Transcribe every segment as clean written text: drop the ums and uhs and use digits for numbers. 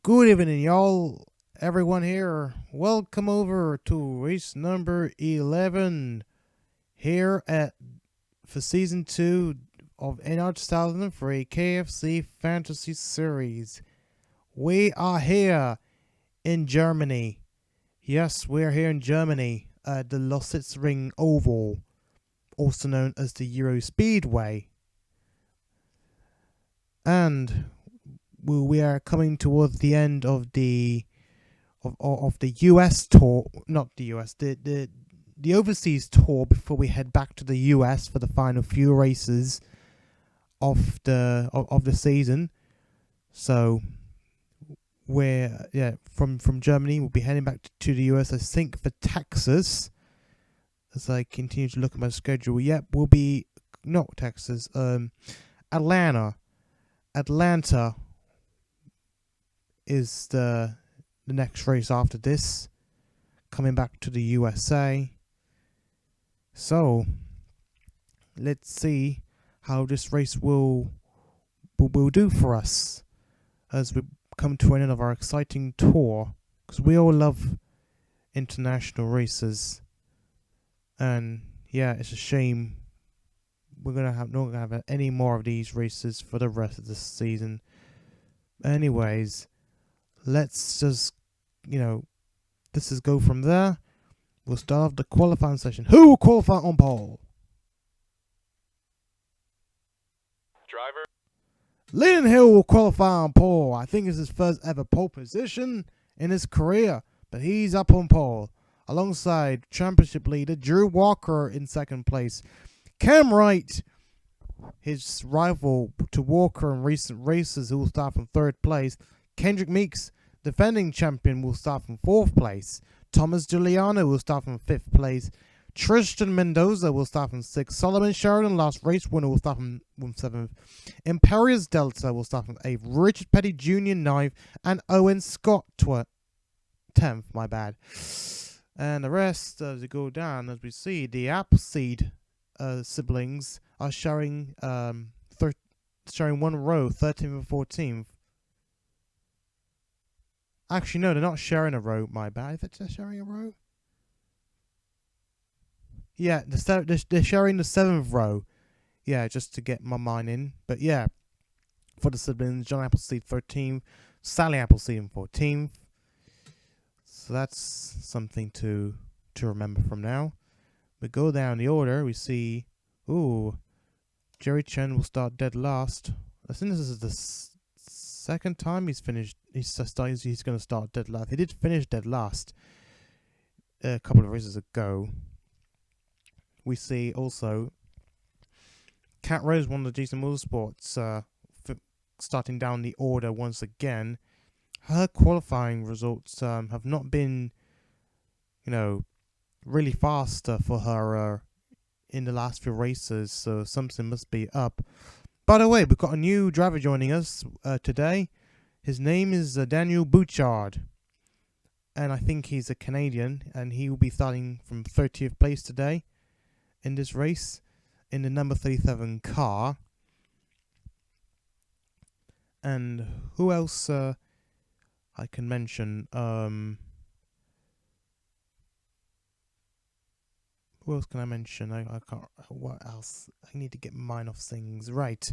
Good evening, y'all. Everyone here. Welcome over to race number 11 here for season 2 of NR2003 KFC Fantasy Series. We are here in Germany. Yes, we're here in Germany at the Lausitzring Oval, also known as the Euro Speedway. And we are coming towards the end of the US tour, not the US, the overseas tour before we head back to the US for the final few races of the season. So we're from Germany, we'll be heading back to the US, I think, for Texas. As I continue to look at my schedule, we'll be not Texas, Atlanta is the next race after this, coming back to the USA. So let's see how this race will do for us as we come to an end of our exciting tour, because we all love international races. And it's a shame we're not gonna have any more of these races for the rest of the season. Anyways, let's just, this is go from there. We'll start off the qualifying session. Who will qualify on pole? Driver. Lynn Hill will qualify on pole. I think it's his first ever pole position in his career, but he's up on pole alongside championship leader Drew Walker in second place. Cam Wright, his rival to Walker in recent races, who will start from third place. Kendrick Meeks, defending champion, will start from fourth place. Thomas Giuliano will start from fifth place. Tristan Mendoza will start from sixth. Solomon Sheridan, last race winner, will start from seventh. Imperius Delta will start from eighth. Richard Petty Jr. ninth. And Owen Scott 10th, my bad. And the rest, as we go down, as we see, the Appleseed siblings are showing one row, 13th and 14th. Actually, no, they're not sharing a row, my bad. Is they're sharing a row? Yeah, they're sharing the 7th row. Yeah, just to get my mind in. But yeah, for the siblings, John Appleseed 13th, Sally Appleseed 14th. So that's something to remember from now. We go down the order, we see, Jerry Chen will start dead last. I think this is the second time he's finished. He's going to start dead last. He did finish dead last a couple of races ago. We see also Cat Rose won the Jason Motorsports, starting down the order once again. Her qualifying results have not been, really fast for her in the last few races, so something must be up. By the way, we've got a new driver joining us today. His name is Daniel Bouchard, and I think he's a Canadian, and he will be starting from 30th place today in this race in the number 37 car. And who else I can mention? Who else can I mention? I can't. What else? I need to get mine off things. Right.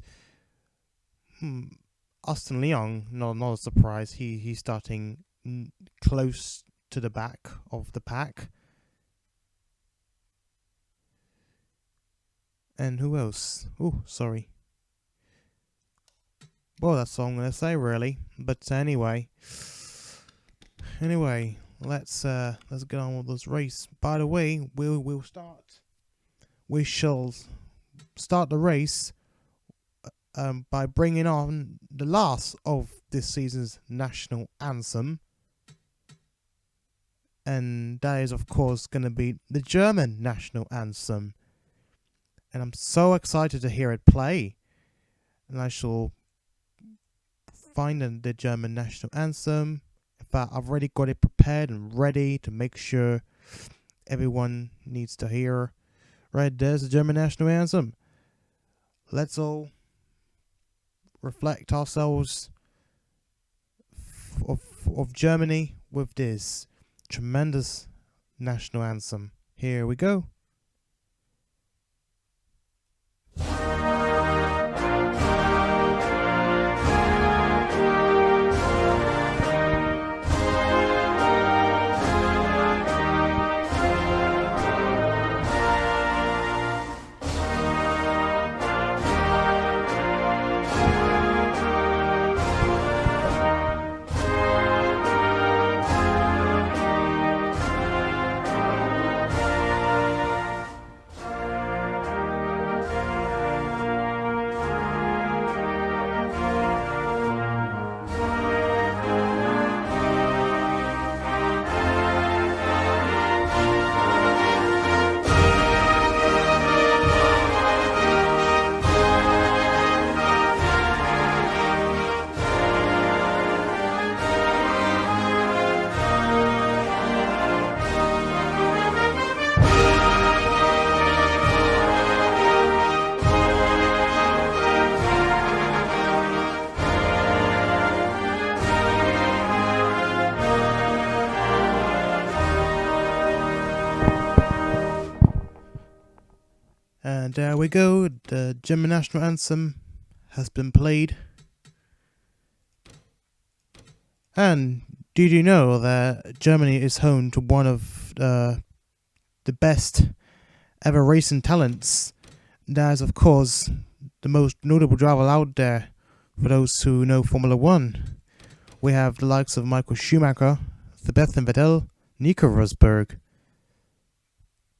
Austin Leong, not a surprise. He's starting close to the back of the pack. And who else? Oh, sorry. Well, that's all I'm gonna say, really. But anyway, let's get on with this race. By the way, we shall start the race by bringing on the last of this season's national anthem, and that is, of course, going to be the German national anthem. And I'm so excited to hear it play. And I shall find the German national anthem. In fact, I've already got it prepared and ready to make sure everyone needs to hear. Right, there's the German national anthem. Let's all reflect ourselves of Germany with this tremendous national anthem. Here we go. And there we go, the German national anthem has been played. And did you know that Germany is home to one of the best ever racing talents? That is, of course, the most notable driver out there for those who know Formula 1. We have the likes of Michael Schumacher, Sebastian Vettel, Nico Rosberg,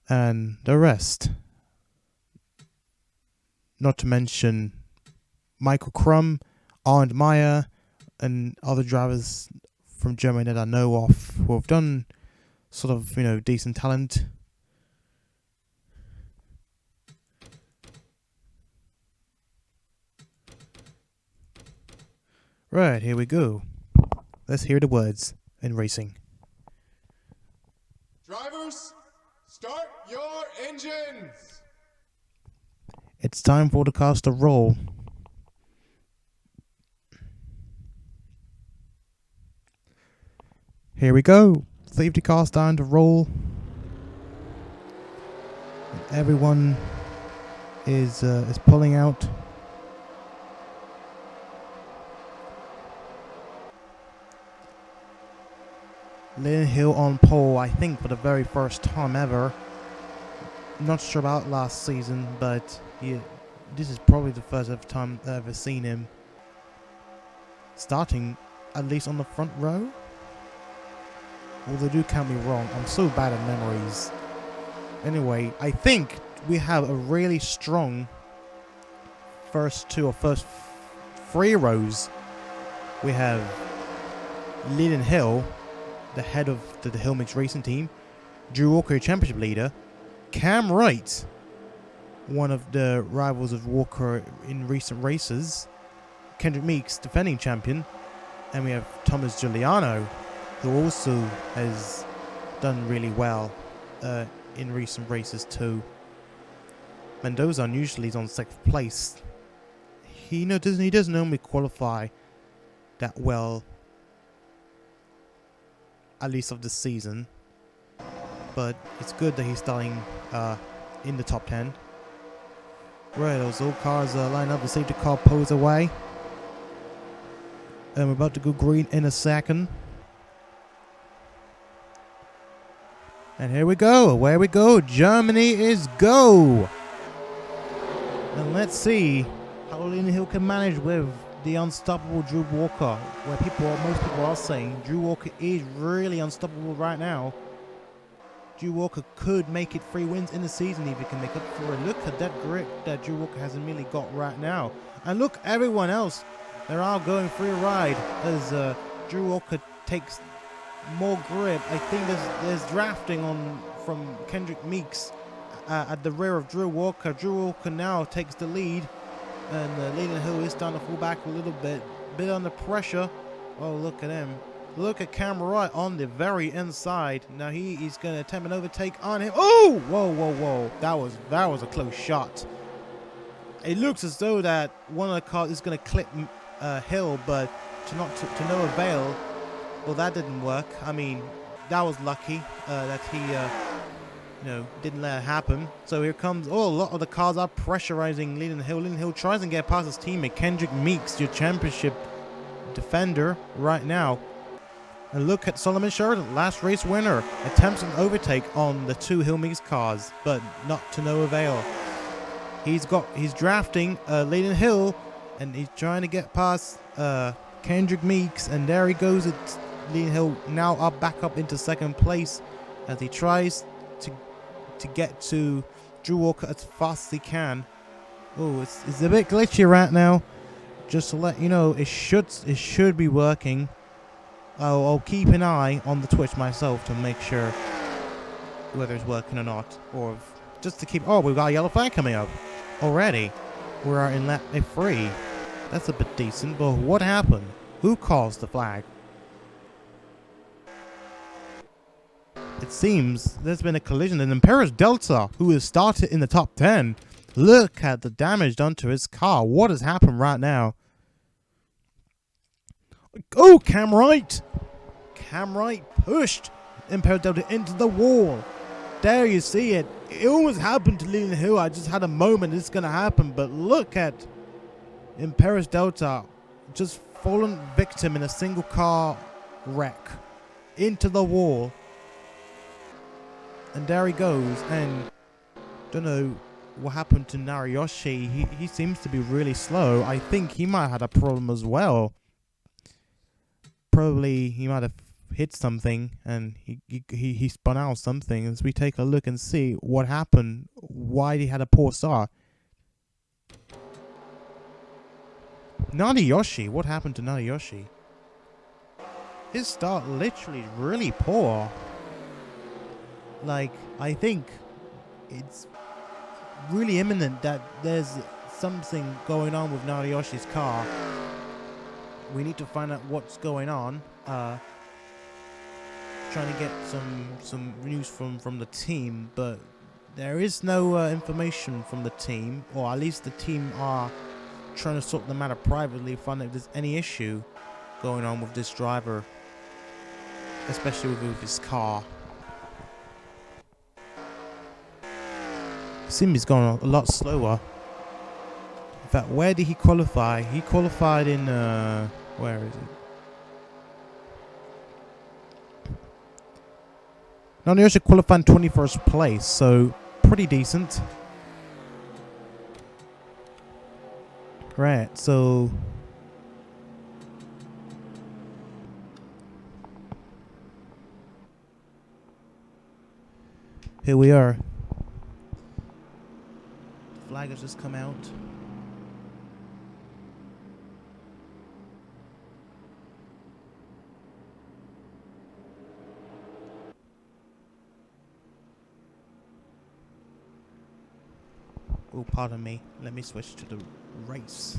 and the rest. Not to mention Michael Krum, Arndt Meyer, and other drivers from Germany that I know of who have done sort of, decent talent. Right, here we go. Let's hear the words in racing. Drivers, start your engines! It's time for the cars to roll. Here we go. Safety car starting to roll. Everyone is pulling out. Lynn Hill on pole, I think for the very first time ever. Not sure about last season, but this is probably the first ever time I've ever seen him starting at least on the front row. Although do count me wrong, I'm so bad at memories. Anyway, I think we have a really strong first three rows. We have Leland Hill, the head of the Hill Mix Racing team, Drew Walker, championship leader, Cam Wright, one of the rivals of Walker in recent races, Kendrick Meeks, defending champion, and we have Thomas Giuliano, who also has done really well in recent races too. Mendoza unusually is on 6th place. He doesn't normally qualify that well, at least of this season, but it's good that he's starting in the top 10. Right, those old cars line up. The safety car pulls away, and we're about to go green in a second. And here we go, away we go. Germany is go. And let's see how Leland Hill can manage with the unstoppable Drew Walker, where most people are saying Drew Walker is really unstoppable right now. Drew Walker could make it 3 wins in the season if he can make up for it. Look at that grip that Drew Walker has immediately got right now. And look, everyone else, they're all going free ride as Drew Walker takes more grip. I think there's drafting from Kendrick Meeks at the rear of Drew Walker. Drew Walker now takes the lead, and Leland Hill is starting to fall back a little bit under pressure. Oh, look at him. Look at Cam Wright on the very inside. Now he is going to attempt an overtake on him. Oh, whoa. That was a close shot. It looks as though that one of the cars is going to clip Hill, but to no avail. Well, that didn't work. I mean, that was lucky that he, didn't let it happen. So here comes, a lot of the cars are pressurizing Leland Hill. Leland Hill tries and get past his teammate, Kendrick Meeks, your championship defender right now. And look at Solomon Sheridan, last race winner, attempts an overtake on the two Hill Meeks cars, but not to no avail. He's drafting Leland Hill, and he's trying to get past Kendrick Meeks, and there he goes. It's Leland Hill now back up into second place as he tries to get to Drew Walker as fast as he can. Oh, it's a bit glitchy right now. Just to let you know, it should be working. I'll keep an eye on the Twitch myself to make sure whether it's working or not, or just to keep. Oh, we've got a yellow flag coming up already. We're in lap 3. That's a bit decent, but what happened? Who caused the flag? It seems there's been a collision, and Imperius Delta, who has started in the top 10. Look at the damage done to his car. What has happened right now? Oh, Cam Wright pushed Imperius Delta into the wall. There you see it. It almost happened to Leland Hill. I just had a moment it's going to happen, but look at Imperius Delta just fallen victim in a single car wreck into the wall. And there he goes, and don't know what happened to Nariyoshi. He seems to be really slow. I think he might have had a problem as well. Probably he might have hit something and he spun out something. As we take a look and see what happened, why he had a poor start. Nariyoshi, what happened to Nariyoshi? His start literally is really poor. Like, I think it's really imminent that there's something going on with Nariyoshi's car. We need to find out what's going on. Trying to get some news from the team, but there is no information from the team, or at least the team are trying to sort the matter privately, find out if there's any issue going on with this driver, especially with his car. Seems he's going a lot slower. In fact, where did he qualify? He qualified in where is it? Nariyoshi qualified in 21st place, so pretty decent. Right, so here we are. The flag has just come out. Oh, pardon me. Let me switch to the race.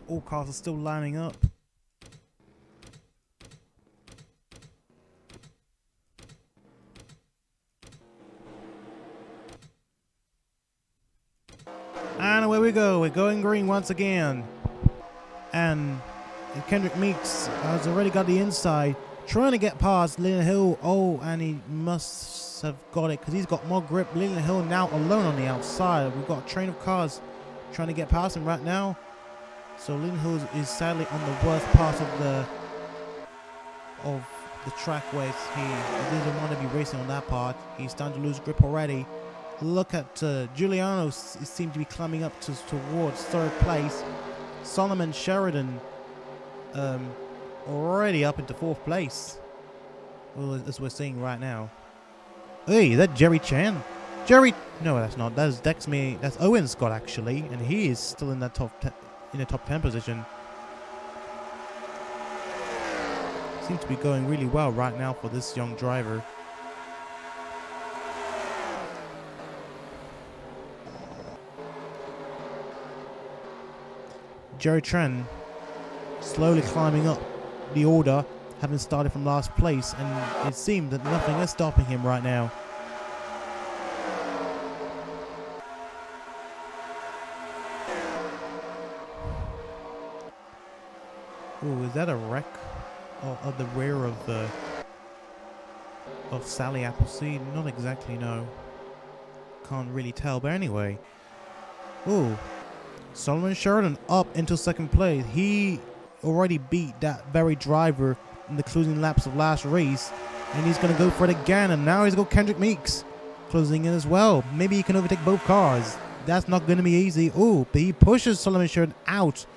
All cars are still lining up. And away we go. We're going green once again. And Kendrick Meeks has already got the inside, trying to get past Leland Hill. Oh, and he must have got it because he's got more grip. Leland Hill now alone on the outside. We've got a train of cars trying to get past him right now. So Leland Hill is sadly on the worst part of the track where he doesn't want to be racing on that part. He's starting to lose grip already. Look at Giuliano seems to be climbing up towards third place. Solomon Sheridan already up into fourth place. Well, as we're seeing right now. Hey, is that Jerry Chan? No, that's not. That's That's Owen Scott actually, and he is still in that top 10 position. Seems to be going really well right now for this young driver. Jerry Tran slowly climbing up the order, having started from last place, and it seemed that nothing is stopping him right now. Ooh, is that a wreck of the rear of Sally Appleseed? Not exactly, no. Can't really tell, but anyway. Ooh, Solomon Sheridan up into second place. He already beat that very driver in the closing laps of last race, and he's going to go for it again, and now he's got Kendrick Meeks closing in as well. Maybe he can overtake both cars. That's not going to be easy. Ooh, but he pushes Solomon Sheridan out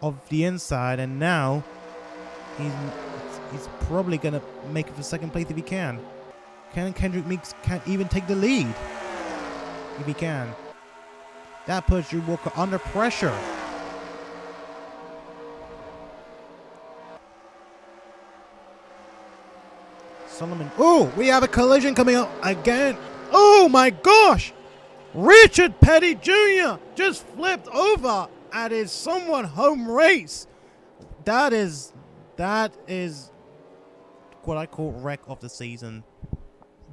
of the inside, and now he's probably going to make it for second place if he can. Kendrick Meeks can't even take the lead if he can. That puts Drew Walker under pressure. Solomon. Oh, we have a collision coming up again. Oh my gosh! Richard Petty Jr. just flipped over at his somewhat home race. That is what I call wreck of the season.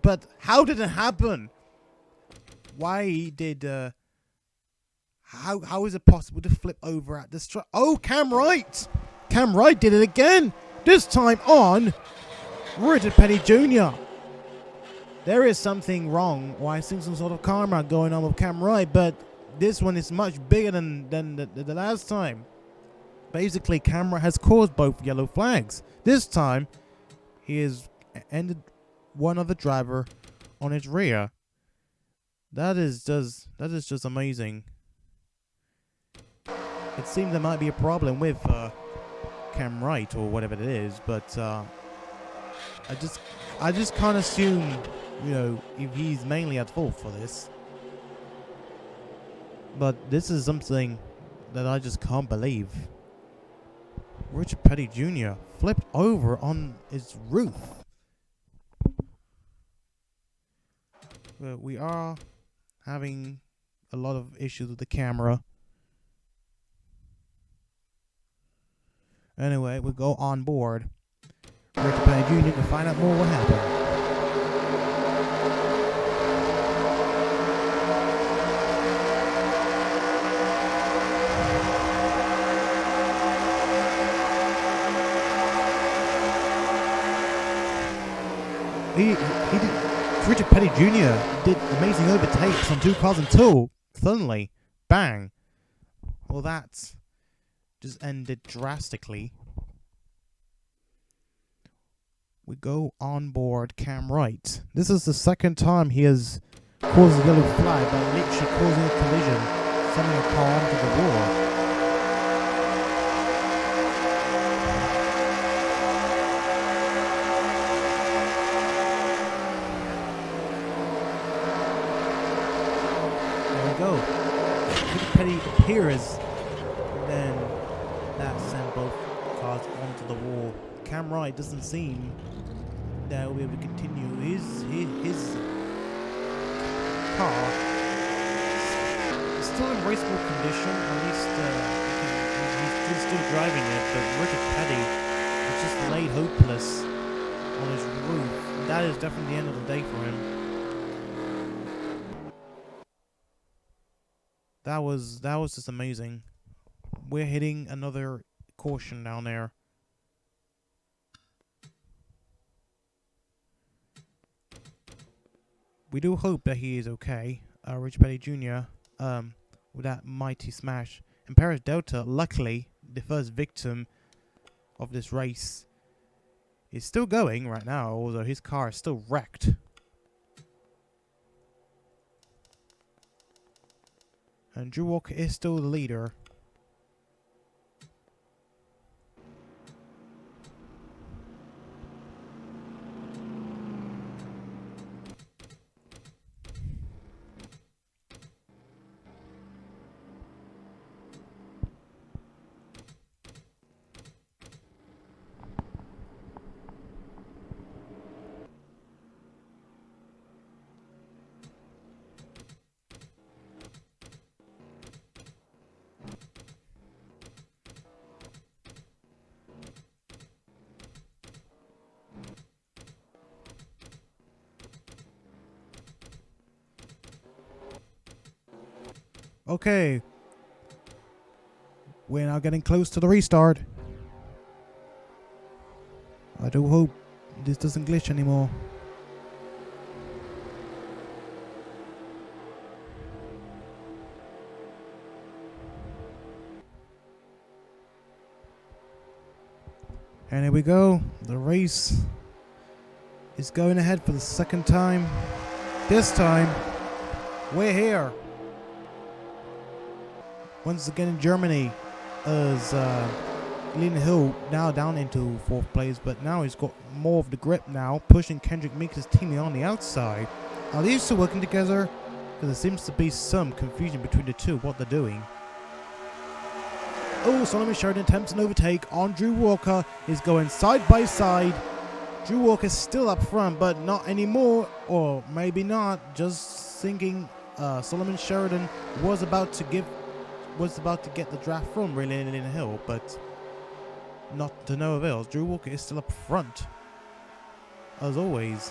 But how did it happen? Why did how is it possible to flip over at this track? Oh, Cam Wright! Cam Wright did it again. This time on Richard Petty Jr. There is something wrong, or I think some sort of karma going on with Cam Wright, but this one is much bigger than the last time. Basically, Cam Wright has caused both yellow flags. This time, he has ended one other driver on his rear. That is just amazing. It seems there might be a problem with Cam Wright or whatever it is, but I just can't assume, you know, if he's mainly at fault for this. But this is something that I just can't believe. Richard Petty Jr. flipped over on his roof. But we are having a lot of issues with the camera. Anyway, we'll go on board Richard Petty Jr. to find out more what happened. Richard Petty Jr. did amazing overtakes on two cars until suddenly, bang. Well, that just ended drastically. We go on board Cam Wright. This is the second time he has caused a yellow flag by literally causing a collision, sending a car onto the wall. Go. Petty appears, and then that sent both cars onto the wall. Cam Wright doesn't seem that will be able to continue. His car is still in raceable condition. At least he's still driving it. But Richard Petty is just laid hopeless on his roof. That is definitely the end of the day for him. That was just amazing. We're hitting another caution down there. We do hope that he is okay. Richard Petty Jr. With that mighty smash. And Paris Delta, luckily, the first victim of this race, is still going right now, although his car is still wrecked. And Drew Walker is still the leader. Okay. We're now getting close to the restart. I do hope this doesn't glitch anymore. And here we go. The race is going ahead for the second time. This time, we're here. Once again in Germany, as Lean Hill now down into 4th place, but now he's got more of the grip now, pushing Kendrick Meeks' teammate on the outside. Are these two working together? Because there seems to be some confusion between the two, what they're doing. Oh, Solomon Sheridan attempts an overtake on Drew Walker, is going side by side. Drew Walker is still up front, but not anymore, or maybe not. Just thinking Solomon Sheridan was about to get the draft from really in the hill, but not to no avail. Drew Walker is still up front, as always.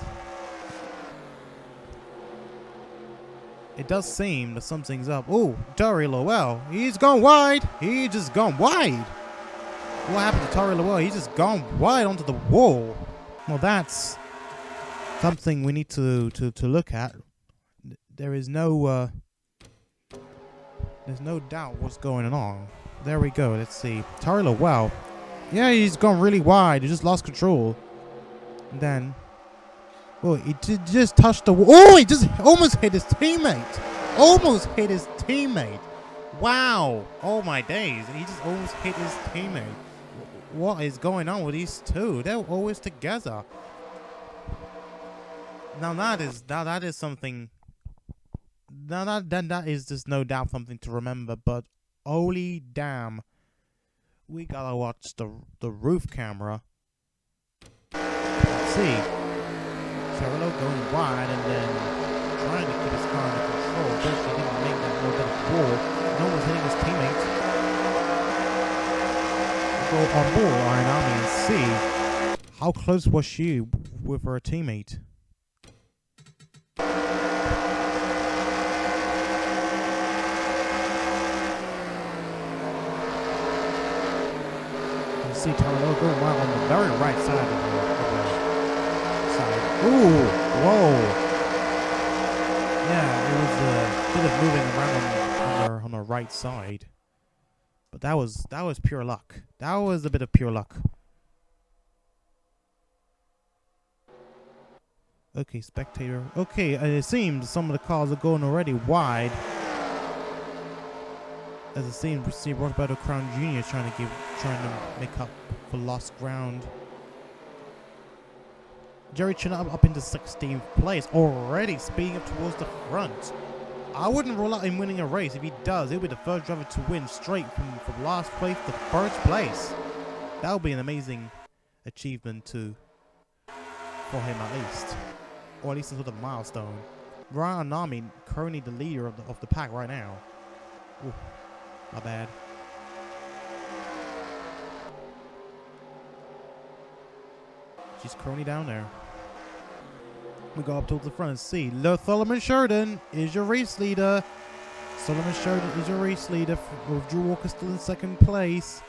It does seem that something's up. Oh, Tari Lowell, he's gone wide. He just gone wide. What happened to Tari Lowell? He's just gone wide onto the wall. Well, that's something we need to look at. There is no there's no doubt what's going on. There we go. Let's see. Tari Lowell. Yeah, he's gone really wide. He just lost control. And then, oh, he just touched the wall. Oh, he just almost hit his teammate. Almost hit his teammate. Wow. Oh my days. He just almost hit his teammate. What is going on with these two? They're always together. Now that is something. Now that is just no doubt something to remember. But holy damn, we gotta watch the roof camera. Let's see. Cerullo going wide and then trying to keep his car under control. Basically didn't make that little bit of wall. No one's hitting his teammates. Go on board Iron Army and see how close was she with her teammate. You see Tarlo going wild on the very right side of the side. Ooh, whoa. Yeah, it was a bit of moving around on her right side. But that was pure luck. That was a bit of pure luck. Okay, spectator. Okay, it seems some of the cars are going already wide. As it seems, we see Roberto Crown Jr. trying to make up for lost ground. Jerry Chinna up into 16th place, already speeding up towards the front. I wouldn't rule out him winning a race. If he does, he'll be the first driver to win straight from last place to first place. That would be an amazing achievement for him at least. Or at least a sort of milestone. Ryan Nami currently the leader of the pack right now. Ooh, my bad. She's currently down there. We go up towards the front and see. Solomon Sheridan is your race leader. Solomon Sheridan is your race leader with Drew Walker still in 2nd place.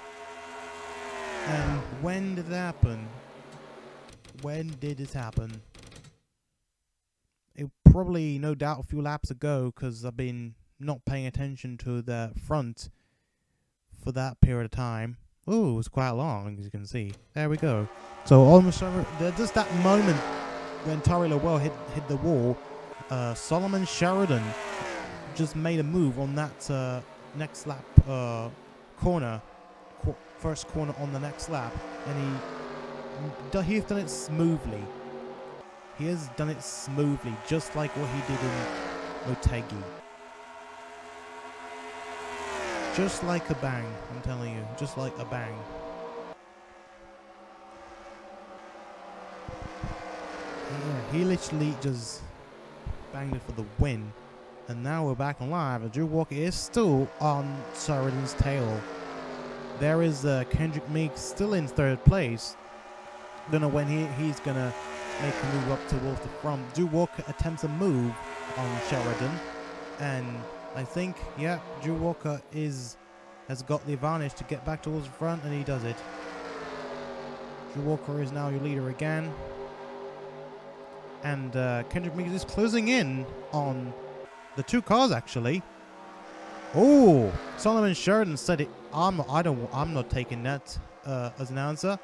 And when did it happen? When did this happen? It probably, no doubt, a few laps ago, because I've been not paying attention to the front for that period of time. Oh, it was quite long, as you can see. There we go. So almost just that moment when Tari Lowell hit the wall, Solomon Sheridan just made a move on that next lap corner, first corner on the next lap, and he's done it smoothly. He has done it smoothly, just like what he did in Motegi. Just like a bang, I'm telling you, just like a bang. Yeah, he literally just banged it for the win. And now we're back on live, and Drew Walker is still on Sheridan's tail. There is Kendrick Meeks still in 3rd place. Don't know when he's gonna make a move up towards the front. Drew Walker attempts a move on Sheridan, and I think, yeah, Drew Walker has got the advantage to get back towards the front, and he does it. Drew Walker is now your leader again. And Kendrick Meeks is closing in on the two cars, actually. Oh, Solomon Sheridan said it. I'm not taking that as an answer.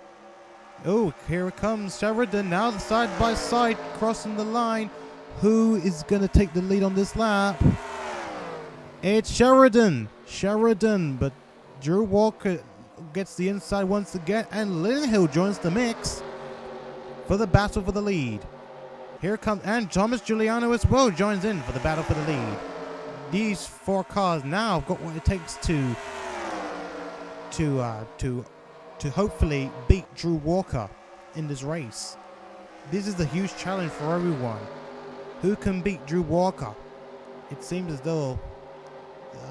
Oh, here it comes, Sheridan now side by side crossing the line. Who is going to take the lead on this lap? It's Sheridan, but Drew Walker gets the inside once again, and Linhill joins the mix for the battle for the lead. Here comes, and Thomas Giuliano as well joins in for the battle for the lead. These four cars now have got what it takes to hopefully beat Drew Walker in this race. This is a huge challenge for everyone. Who can beat Drew Walker? It seems as though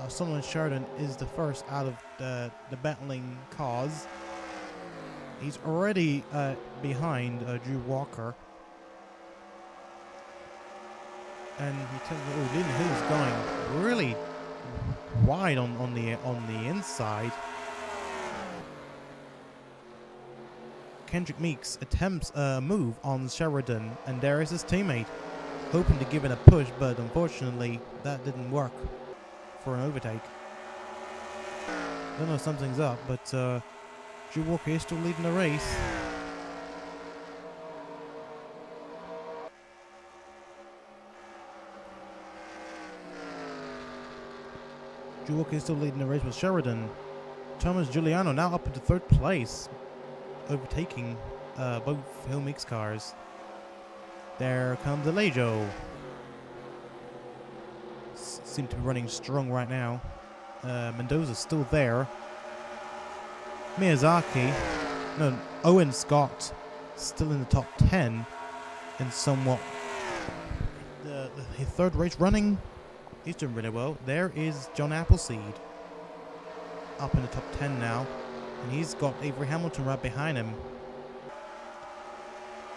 Solomon Sheridan is the first out of the battling cars. He's already behind Drew Walker. And he tells me, oh, Lynn Hill's going really wide on the inside. Kendrick Meeks attempts a move on Sheridan, and there is his teammate, hoping to give it a push, but unfortunately that didn't work for an overtake. Don't know if something's up, but Drew Walker is still leading the race. Drew Walker is still leading the race with Sheridan. Thomas Giuliano now up into third place, overtaking both Hill Mix cars. There comes Alejo. Seem to be running strong right now. Mendoza's still there. Owen Scott still in the top 10 and somewhat his third race running. He's doing really well. There is John Appleseed up in the top 10 now, and he's got Avery Hamilton right behind him.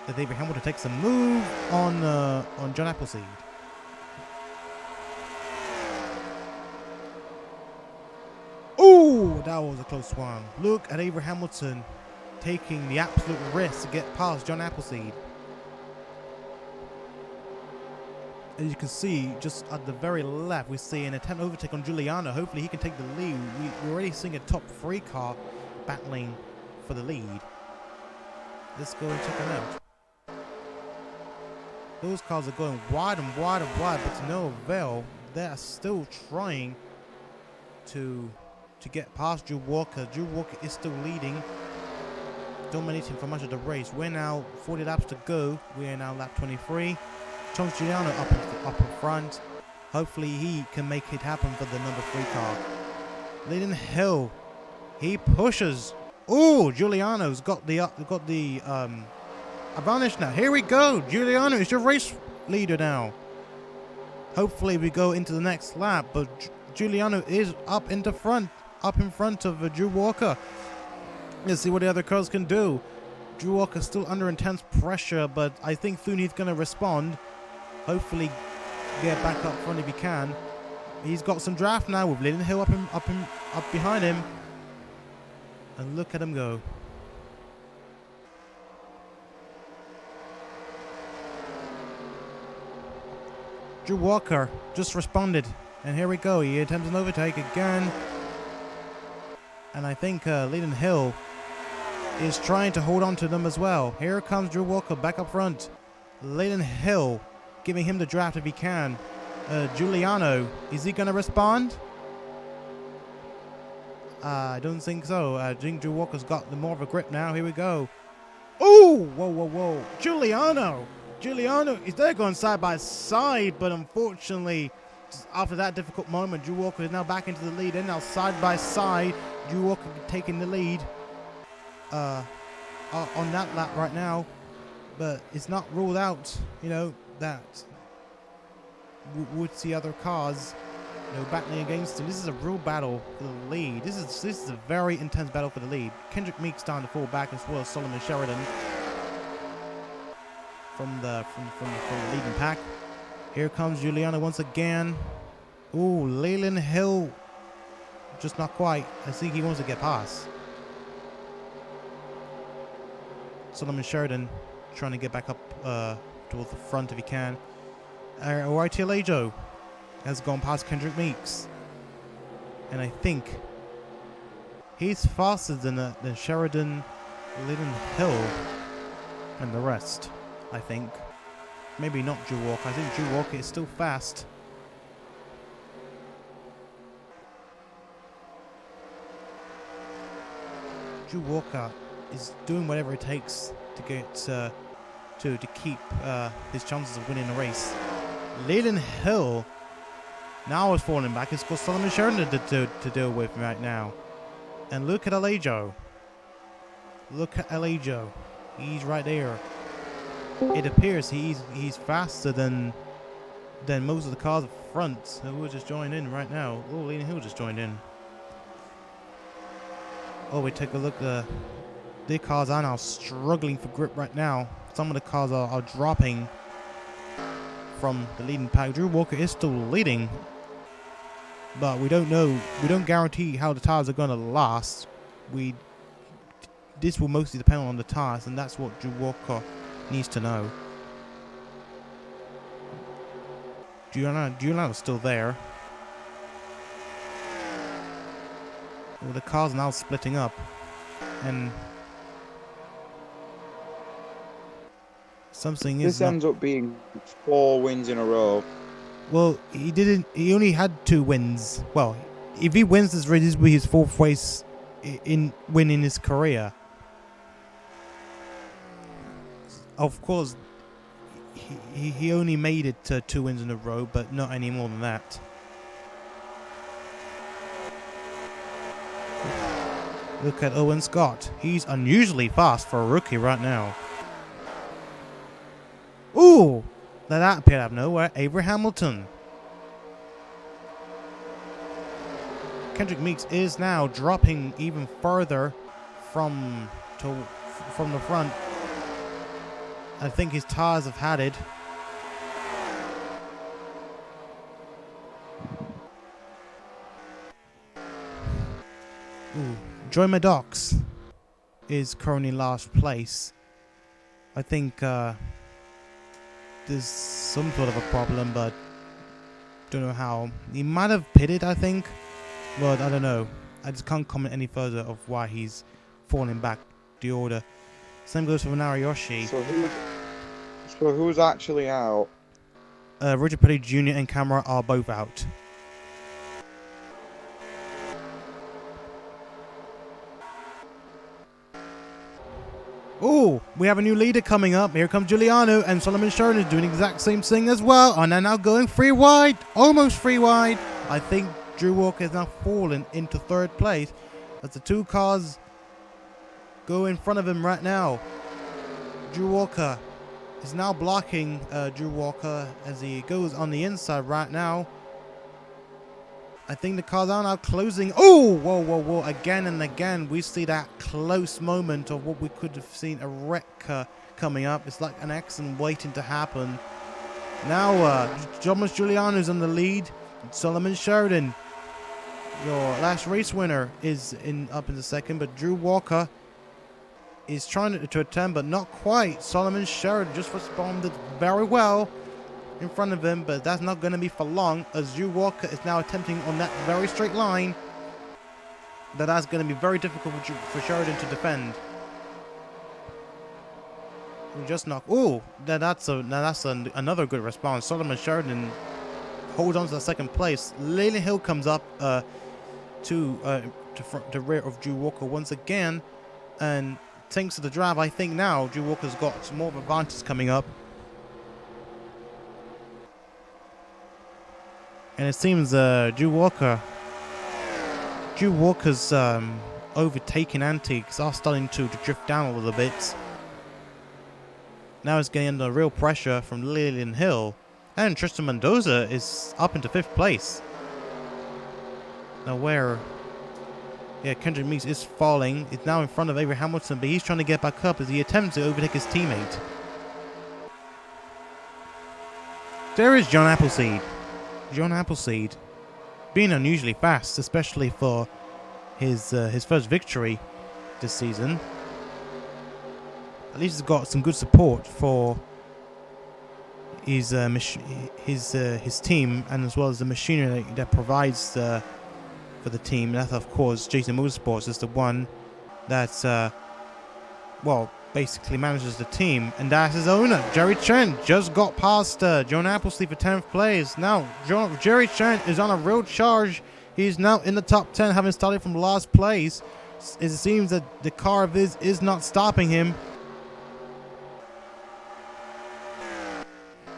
As Avery Hamilton takes a move on John Appleseed. Oh, that was a close one. Look at Avery Hamilton taking the absolute risk to get past John Appleseed. As you can see, just at the very left, we see an attempt overtake on Giuliano. Hopefully he can take the lead. We're already seeing a top 3 car battling for the lead. Let's go and check them out. Those cars are going wide and wide and wide, but to no avail. They're still trying to get past Drew Walker. Drew Walker is still leading, dominating for much of the race. We're now 40 laps to go. We are now lap 23. Thomas Giuliano up in front. Hopefully he can make it happen for the number 3 car. Leading Hill, he pushes. Oh, Giuliano's got the advantage now. Here we go. Giuliano is your race leader now. Hopefully we go into the next lap, but Giuliano is up in front of Drew Walker. Let's see what the other cars can do. Drew Walker's still under intense pressure, but I think soon he's going to respond. Hopefully get back up front if he can. He's got some draft now with Lynn Hill up behind him. And look at him go. Drew Walker just responded. And here we go. He attempts an overtake again. And I think Leyden Hill is trying to hold on to them as well. Here comes Drew Walker back up front. Leyden Hill giving him the draft if he can. Giuliano, is he going to respond? I don't think so. I think Drew Walker's got the more of a grip now. Here we go. Oh, whoa. Giuliano is there going side by side, but unfortunately, after that difficult moment, Drew Walker is now back into the lead, and now side by side, Drew Walker taking the lead on that lap right now. But it's not ruled out, that we would see other cars, battling against him. This is a real battle for the lead. This is a very intense battle for the lead. Kendrick Meeks starting to fall back as well as Solomon Sheridan from the leading pack. Here comes Giuliano once again. Ooh, Leland Hill. Just not quite. I think he wants to get past. Solomon Sheridan trying to get back up towards the front if he can. YTLA Joe has gone past Kendrick Meeks. And I think he's faster than Sheridan, Leland Hill, and the rest, I think. Maybe not Drew Walker. I think Drew Walker is still fast. Drew Walker is doing whatever it takes to get to keep his chances of winning the race. Leland Hill now is falling back. It's got Solomon Sheridan to deal with right now. And look at Alejo. Look at Alejo. He's right there. It appears he's faster than most of the cars up front. Who will just join in right now? Oh, Leland Hill just joined in. Oh, we take a look. The cars are now struggling for grip right now. Some of the cars are dropping from the leading pack. Drew Walker is still leading, but we don't know. We don't guarantee how the tires are going to last. This will mostly depend on the tires, and that's what Drew Walker needs to know. Giuliano's still there. Well, the cars are now splitting up, and something is. This ends up being 4 wins in a row. Well, he didn't. He only had 2 wins. Well, if he wins this race, this will be his 4th race in winning his career. Of course, he only made it to 2 wins in a row, but not any more than that. Look at Owen Scott. He's unusually fast for a rookie right now. Ooh! That appeared out of nowhere. Avery Hamilton. Kendrick Meeks is now dropping even further from the front. I think his tires have had it. Ooh. Joy Maddox is currently in last place. I think there's some sort of a problem, but don't know how. He might have pitted, I think, but I don't know. I just can't comment any further of why he's falling back the order. Same goes for Narayoshi. So who's actually out? Roger Petty Jr. and Camera are both out. Oh, we have a new leader coming up. Here comes Giuliano, and Solomon Sheridan is doing the exact same thing as well. And they're now going 3 wide, almost 3 wide. I think Drew Walker has now fallen into 3rd place as the 2 cars go in front of him right now. Drew Walker is now blocking Drew Walker as he goes on the inside right now. I think the cars are now closing. Oh, whoa, whoa, whoa. Again and again, we see that close moment of what we could have seen a wreck coming up. It's like an accident waiting to happen. Now, Thomas Giuliano's in the lead. Solomon Sheridan, your last race winner, is up in the 2nd, but Drew Walker is trying to attempt, but not quite. Solomon Sheridan just responded very well in front of him, but that's not going to be for long, as Drew Walker is now attempting on that very straight line. That's going to be very difficult for Sheridan to defend. We just knock. Oh, that's another good response. Solomon Sheridan holds on to the 2nd place. Leland Hill comes up to the rear of Drew Walker once again, and thanks to the drive, I think now Drew Walker's got some more of advantage coming up. And it seems Drew Walker's overtaking antics are starting to drift down a little bit. Now it's getting under real pressure from Leland Hill. And Tristan Mendoza is up into 5th place. Now Kendrick Meeks is falling. It's now in front of Avery Hamilton, but he's trying to get back up as he attempts to overtake his teammate. There is John Appleseed. being unusually fast, especially for his first victory this season. At least he's got some good support for his team, and as well as the machinery that provides for the team. That, of course, Jason Motorsports is the one that's basically manages the team, and that's his owner. Jerry Chen just got past John Appleseed for 10th place. Now Jerry Chen is on a real charge. He's now in the top 10, having started from last place. It seems that the car of his is not stopping him.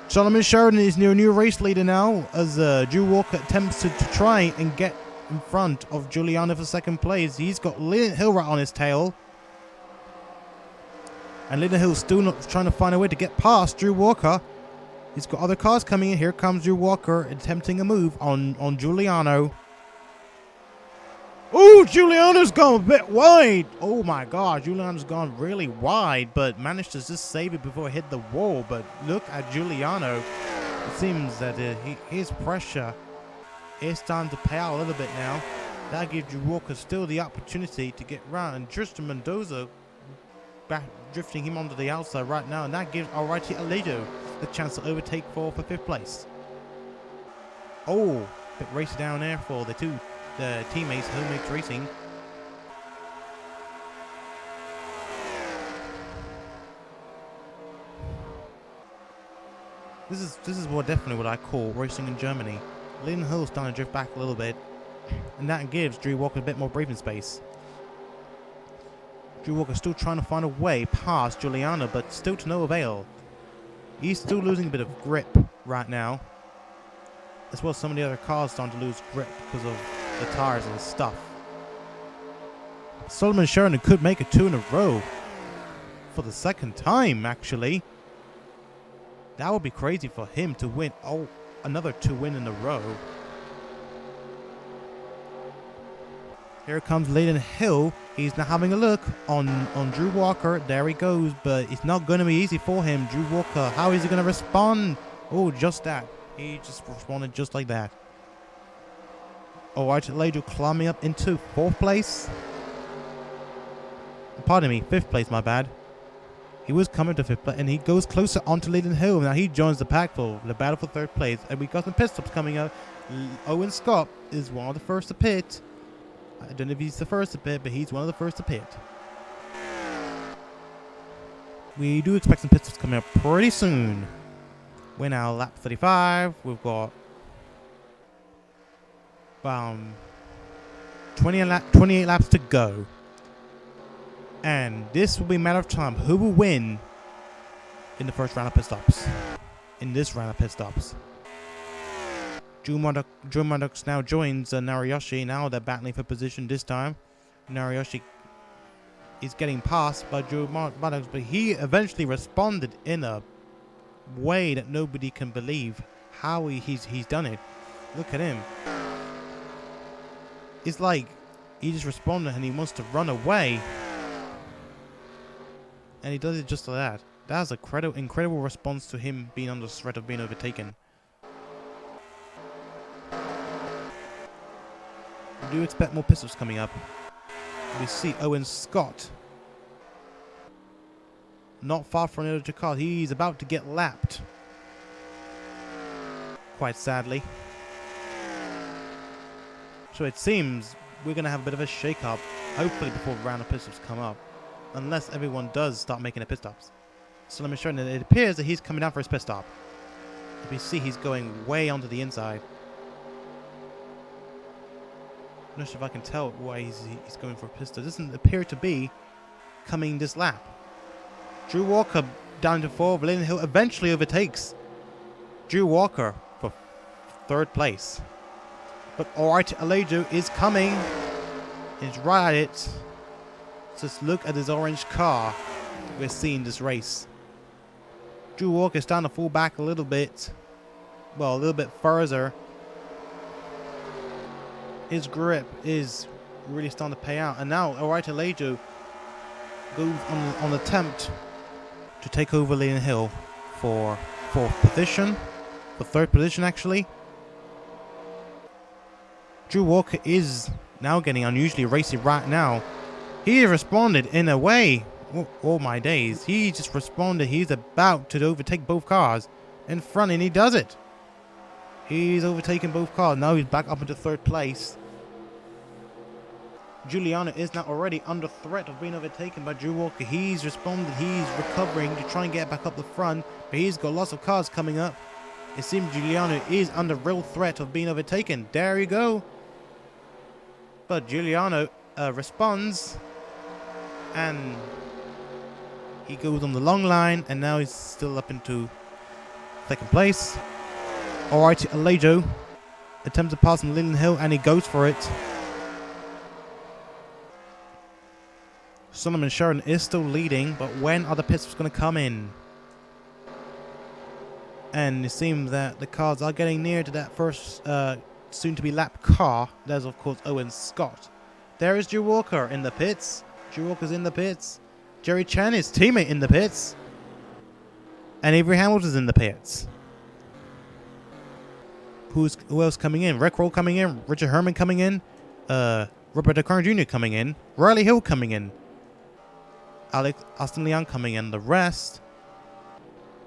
Solomon Sheridan is your new race leader now, as Drew Walker attempts to try and get in front of Giuliano for 2nd place. He's got Leland Hill right on his tail. And Leland Hill's still not trying to find a way to get past Drew Walker. He's got other cars coming in. Here comes Drew Walker attempting a move on Giuliano. Oh, Giuliano's gone a bit wide. Oh my God, Giuliano's gone really wide, but managed to just save it before it hit the wall. But look at Giuliano. It seems that his pressure is starting to pay out a little bit now. That gives Drew Walker still the opportunity to get round, and Tristan Mendoza back drifting him onto the outside right now, and that gives Alrighty Aledo the chance to overtake for 5th place. Oh, bit race down there for the teammates, Homemates Racing. This is definitely what I call racing in Germany. Leland Hill's starting to drift back a little bit, and that gives Drew Walker a bit more breathing space. Drew Walker still trying to find a way past Giuliano, but still to no avail. He's still losing a bit of grip right now. As well as some of the other cars starting to lose grip because of the tires and stuff. Solomon Sheridan could make it 2 in a row. For the 2nd time, actually. That would be crazy for him to win. Oh, another 2 win in a row. Here comes Leland Hill. He's now having a look on Drew Walker. There he goes, but it's not going to be easy for him. Drew Walker, how is he going to respond? Oh, just that. He just responded just like that. Alright, Aledo climbing up into 4th place. Pardon me, 5th place, my bad. He was coming to 5th place, and he goes closer onto Leland Hill. Now he joins the pack for the battle for 3rd place, and we got some pit stops coming up. Owen Scott is one of the first to pit. I don't know if he's the first to pit, but he's one of the first to pit. We do expect some pit stops coming up pretty soon. We're now lap 35. We've got 28 laps to go. And this will be a matter of time. Who will win in the first round of pit stops? In this round of pit stops. Drew Maddox now joins Nariyoshi. Now they're battling for position this time. Nariyoshi is getting passed by Drew Maddox, but he eventually responded in a way that nobody can believe how he's done it. Look at him. It's like he just responded and he wants to run away. And he does it just like that. That's an incredible response to him being under threat of being overtaken. We do expect more pit stops coming up. We see Owen Scott not far from the other car. He's about to get lapped. Quite sadly. So it seems we're going to have a bit of a shake-up, hopefully before the round of pit stops come up. Unless everyone does start making their pit stops. So let me show you that it appears that he's coming down for his pit stop. If you see, he's going way onto the inside. I'm not sure if I can tell why he's going for a pit stop. It doesn't appear to be coming this lap. Drew Walker down to 4th. Leland Hill eventually overtakes Drew Walker for 3rd place. But Alrighty Aledo is coming. He's right at it. Just look at his orange car we're seeing this race. Drew Walker is starting to fall back a little bit. Well, a little bit further. His grip is really starting to pay out. And now Alrighty Aledo goes on an attempt to take over Leland Hill for 4th position. For 3rd position, actually. Drew Walker is now getting unusually racy right now. He responded in a way. Oh my days. He just responded. He's about to overtake both cars in front, and he does it. He's overtaken both cars. Now he's back up into third place. Giuliano is now already under threat of being overtaken by Drew Walker. He's responded. He's recovering to try and get back up the front, but he's got lots of cars coming up. It seems Giuliano is under real threat of being overtaken. There you go. But Giuliano responds, and he goes on the long line, and now he's still up into second place. Alright, Alejo attempts to pass on Linden Hill, and he goes for it. Solomon Sheridan is still leading, but when are the pit stops going to come in? And it seems that the cars are getting near to that first soon-to-be lap car. There's, of course, Owen Scott. There is Drew Walker in the pits. Drew Walker's in the pits. Jerry Chen, his teammate, in the pits. And Avery Hamilton's in the pits. Who else coming in? Rick Roll coming in. Richard Herman coming in. Roberto Carr Jr. coming in. Riley Hill coming in. Austin Leon coming in. The rest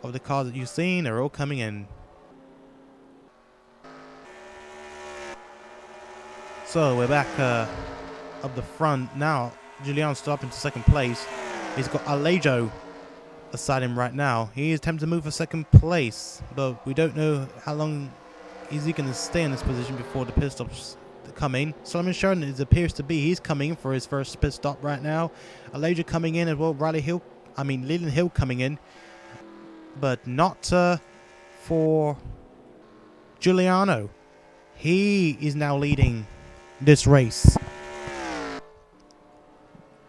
of the cars that you've seen are all coming in. So we're back up the front now. Giuliano's still up into second place. He's got Alejo beside him right now. He is attempting to move for second place, but we don't know how long is he going to stay in this position before the pit stops come in. Solomon Sheridan, it appears to be, he's coming for his first pit stop right now. Alejo coming in as well. Leland Hill coming in, but not for Giuliano. He is now leading this race.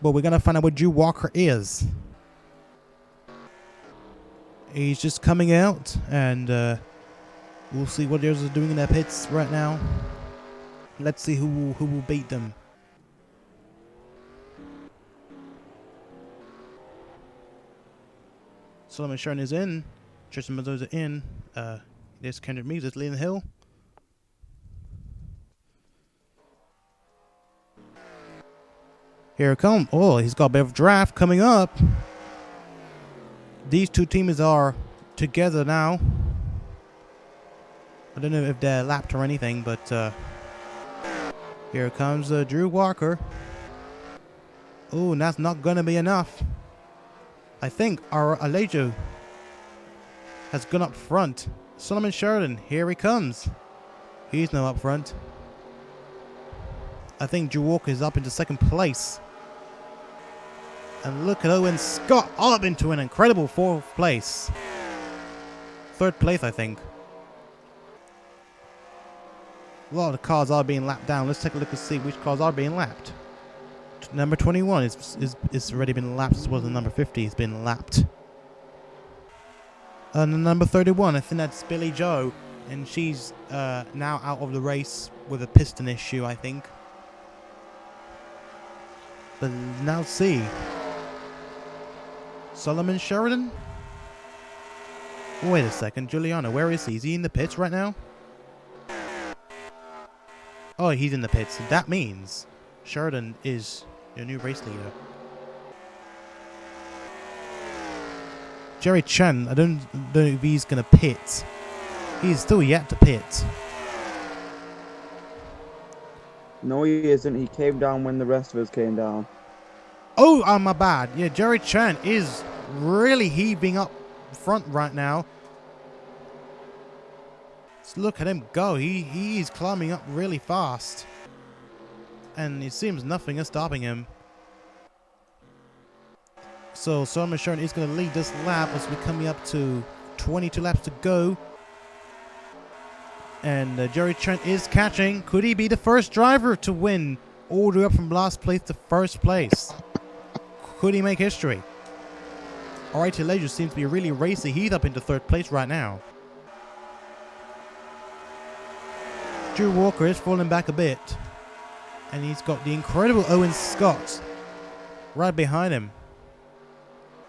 But we're going to find out where Drew Walker is. He's just coming out, and we'll see what the others are doing in their pits right now. Let's see who will beat them. Solomon Sheridan is in. Tristan Mendoza in. There's Kendrick Meeks. There's Leland Hill. Here it comes. Oh, he's got a bit of draft coming up. These two teams are together now. I don't know if they're lapped or anything, but here comes Drew Walker. Oh, and that's not going to be enough. I think our Alejo has gone up front. Solomon Sheridan, here he comes. He's now up front. I think Drew Walker is up into second place. And look at Owen Scott up into an incredible fourth place. Third place, I think. A lot of cars are being lapped down. Let's take a look and see which cars are being lapped. Number 21 is already been lapped, as well as number 50 has been lapped. And number 31, I think that's Billy Joe, and she's now out of the race with a piston issue, I think. But now see. Solomon Sheridan? Wait a second, Giuliano, where is he? Is he in the pits right now? Oh, he's in the pits. That means Sheridan is your new race leader. Jerry Chen, I don't know if he's going to pit. He's still yet to pit. No, he isn't. He came down when the rest of us came down. Oh, my bad. Yeah, Jerry Chen is really heaving up front right now. So look at him go. He is climbing up really fast. And it seems nothing is stopping him. So Solomon Sheridan is going to lead this lap as we're coming up to 22 laps to go. And Jerry Trent is catching. Could he be the first driver to win all the way up from last place to first place? Could he make history? Alright, Alejo seems to be really racy. He's up into third place right now. Drew Walker is falling back a bit. And he's got the incredible Owen Scott right behind him.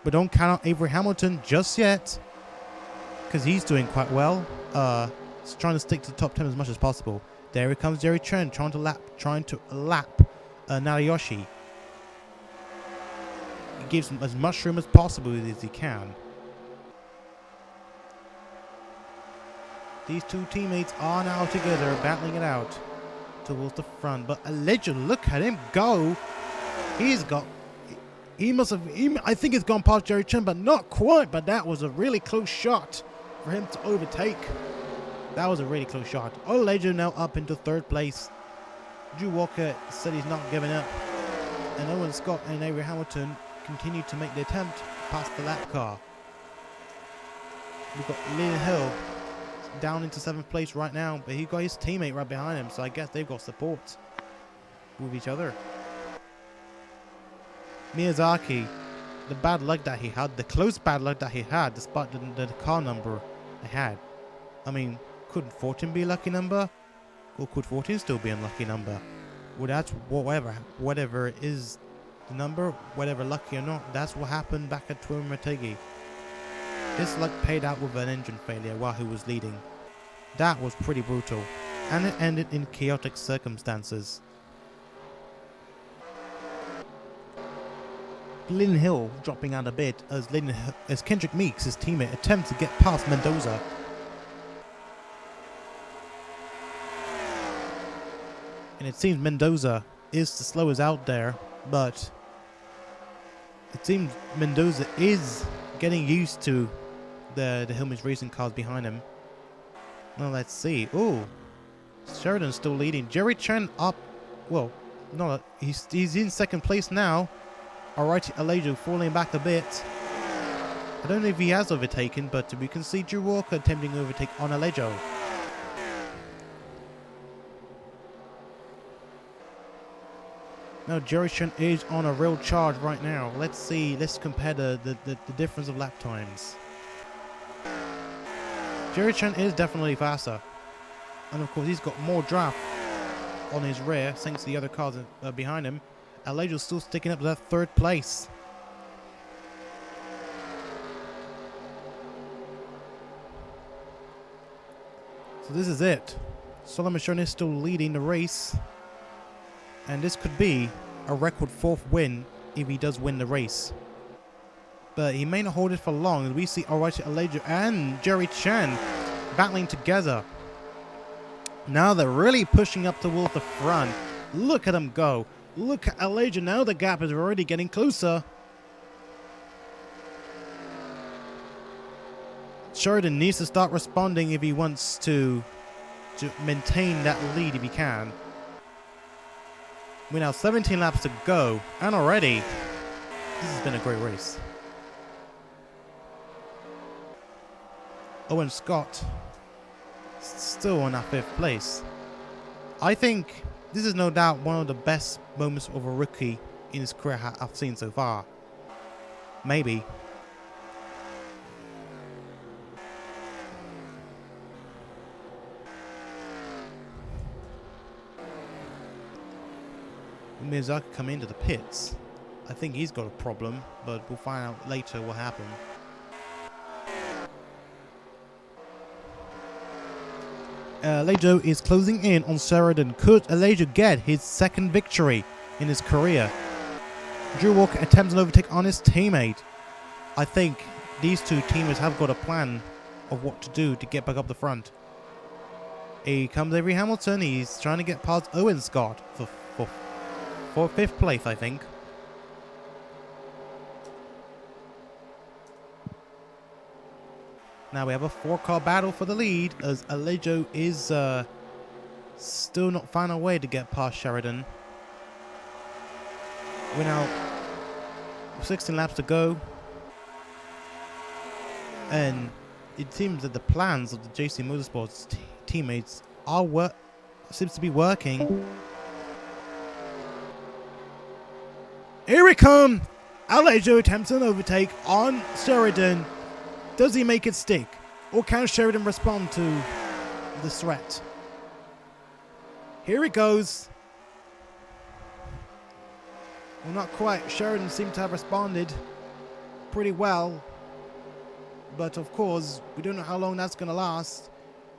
But don't count out Avery Hamilton just yet, because he's doing quite well. He's trying to stick to the top 10 as much as possible. There comes Jerry Chen trying to lap Narayoshi. He gives him as much room as possible as he can. These two teammates are now together, battling it out towards the front. But Alejo, look at him go! I think he's gone past Jerry Chen, but not quite. But that was a really close shot for him to overtake. That was a really close shot. Alejo now up into third place. Drew Walker said he's not giving up. And Owen Scott and Avery Hamilton continue to make the attempt past the lap car. We've got Lynn Hill down into 7th place right now, but he got his teammate right behind him, so I guess they've got support with each other. Miyazaki, the bad luck that he had, the close bad luck that he had, despite the car number they had. I mean, could 14 be a lucky number? Or could 14 still be a lucky number? Well, that's whatever is the number, whatever lucky or not, that's what happened back at Tuamotu. This luck paid out with an engine failure while he was leading. That was pretty brutal, and it ended in chaotic circumstances. Lynn Hill dropping out a bit as Kendrick Meeks, his teammate, attempts to get past Mendoza. And it seems Mendoza is the slowest out there, but it seems Mendoza is getting used to the Hillman's racing cars behind him. Well, let's see. Oh, Sheridan's still leading. Jerry Chen up. Well, no, he's in 2nd place now. Alrighty, Alejo falling back a bit. I don't know if he has overtaken, but we can see Drew Walker attempting to overtake on Alejo. Now Jerry Chen is on a real charge right now. Let's see. Let's compare the difference of lap times. Jerry Chen is definitely faster, and of course he's got more draft on his rear thanks to the other cars behind him. Alejo's still sticking up to that 3rd place. So this is it. Solomon Sheridan is still leading the race, and this could be a record 4th win if he does win the race. But he may not hold it for long, as we see Alrighty Alejo and Jerry Chen battling together. Now they're really pushing up towards the front. Look at them go. Look at Alejo. Now the gap is already getting closer. Sheridan needs to start responding if he wants to maintain that lead if he can. We now 17 laps to go, and already this has been a great race. Owen Scott still on that 5th place. I think this is no doubt one of the best moments of a rookie in his career I've seen so far. Maybe. Miyazaki come into the pits. I think he's got a problem, but we'll find out later what happened. Alejo is closing in on Sheridan. Could Alejo get his 2nd victory in his career? Drew Walker attempts an overtake on his teammate. I think these two teammates have got a plan of what to do to get back up the front. Here comes Avery Hamilton. He's trying to get past Owen Scott for 5th place, I think. Now we have a 4-car battle for the lead, as Alejo is still not finding a way to get past Sheridan. We're now 16 laps to go, and it seems that the plans of the JC Motorsports teammates are seems to be working. Here we come! Alejo attempts an overtake on Sheridan. Does he make it stick? Or can Sheridan respond to the threat? Here it goes. Well, not quite. Sheridan seemed to have responded pretty well. But of course, we don't know how long that's going to last.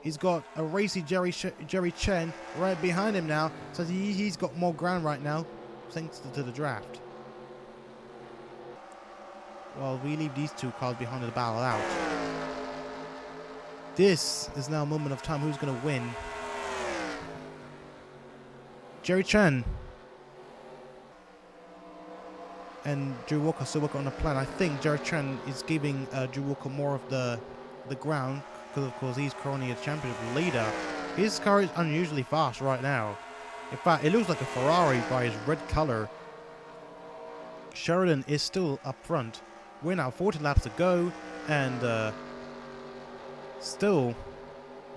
He's got a racy Jerry Chen right behind him now, so he's got more ground right now, thanks to the draft. Well, we leave these two cars behind to battle out. This is now a moment of time. Who's going to win? Jerry Chen and Drew Walker still working on a plan. I think Jerry Chen is giving Drew Walker more of the ground because, of course, he's currently a championship leader. His car is unusually fast right now. In fact, it looks like a Ferrari by his red color. Sheridan is still up front. We're now 40 laps to go, and still,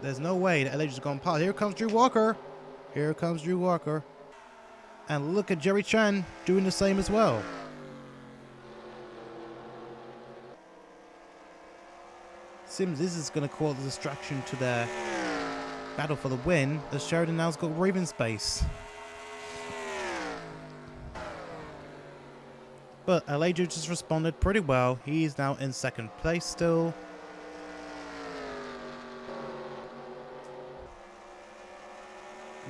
there's no way that Elijah's gone past. Here comes Drew Walker. Here comes Drew Walker. And look at Jerry Chen doing the same as well. Seems this is going to cause a distraction to their battle for the win, as Sheridan now's got breathing space. But Elijah just responded pretty well. He is now in second place still.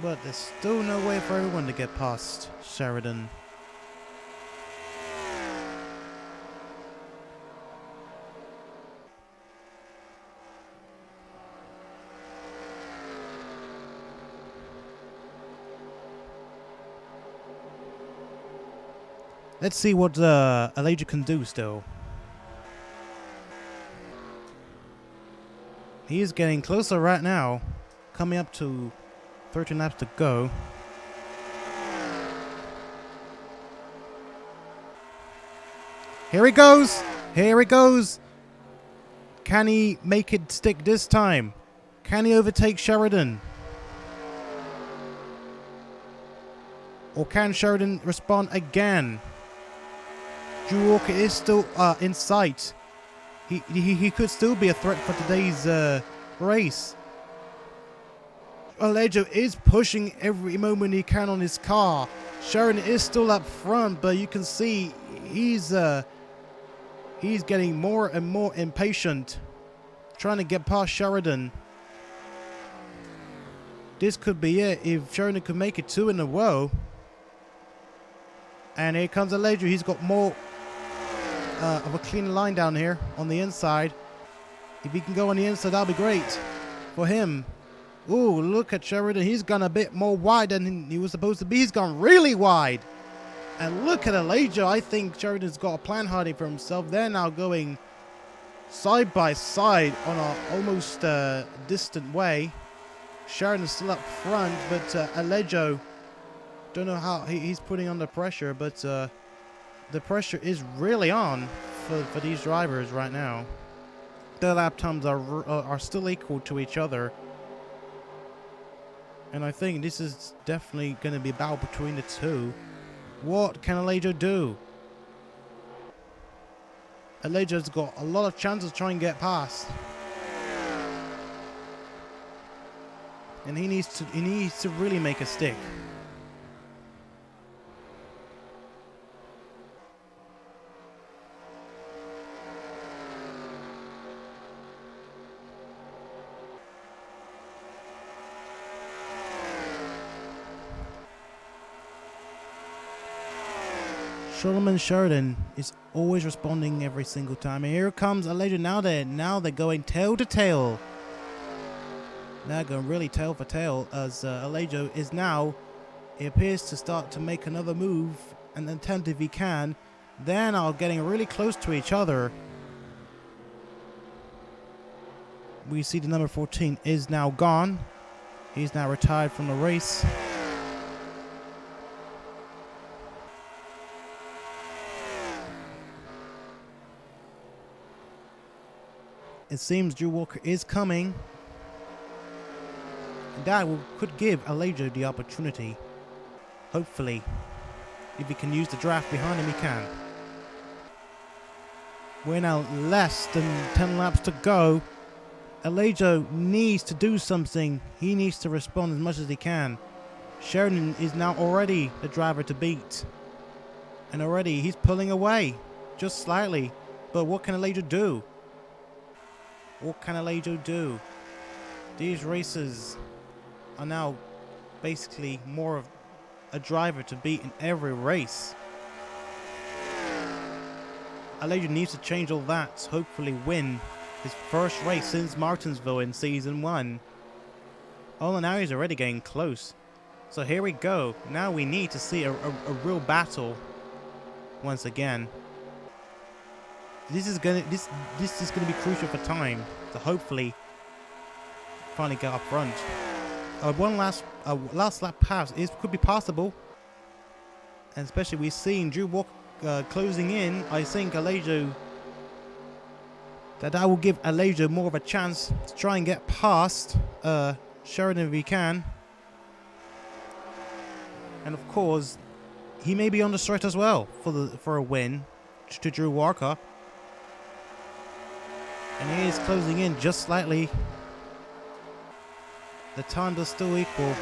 But there's still no way for everyone to get past Sheridan. Let's see what Elijah can do still. He is getting closer right now. Coming up to 13 laps to go. Here he goes. Here he goes. Can he make it stick this time? Can he overtake Sheridan? Or can Sheridan respond again? Drew Walker is still in sight. He could still be a threat for today's race. Elijah is pushing every moment he can on his car. Sheridan is still up front, but you can see he's getting more and more impatient, trying to get past Sheridan. This could be it if Sheridan could make it 2 in a row. And here comes Elijah. He's got more of a clean line down here on the inside. If he can go on the inside, that'll be great for him. Ooh, look at Sheridan. He's gone a bit more wide than he was supposed to be. He's gone really wide. And look at Elijah. I think Sheridan's got a plan hiding for himself. They're now going side by side on an almost distant way. Sheridan's still up front, but Elijah, don't know how he's putting under pressure, but the pressure is really on for these drivers right now. Their lap times are still equal to each other. And I think this is definitely going to be a battle between the two. What can Elijah do? Elijah's got a lot of chances to try and get past. And he needs to really make a stick. Solomon Sheridan is always responding every single time. And here comes Elijah. Now they're going tail to tail. Now going really tail for tail as Elijah is now, it appears to start to make another move and attempt if he can. They're now getting really close to each other. We see the number 14 is now gone. He's now retired from the race. It seems Drew Walker is coming. And that could give Elijah the opportunity. Hopefully. If he can use the draft behind him, he can. We're now less than 10 laps to go. Elijah needs to do something. He needs to respond as much as he can. Sheridan is now already the driver to beat. And already he's pulling away. Just slightly. But what can Elijah do? What can Elijah do? These races are now basically more of a driver to beat in every race. Elijah needs to change all that to hopefully win his first race since Martinsville in Season 1. Oh, now he's already getting close. So here we go. Now we need to see a real battle once again. This is gonna be crucial for time to hopefully finally get up front. One last lap pass could be possible, and especially we've seen Drew Walker closing in. I think Elijah that will give Elijah more of a chance to try and get past Sheridan if he can. And of course, he may be on the threat as well for a win to Drew Walker. And he is closing in just slightly. The time does still equal.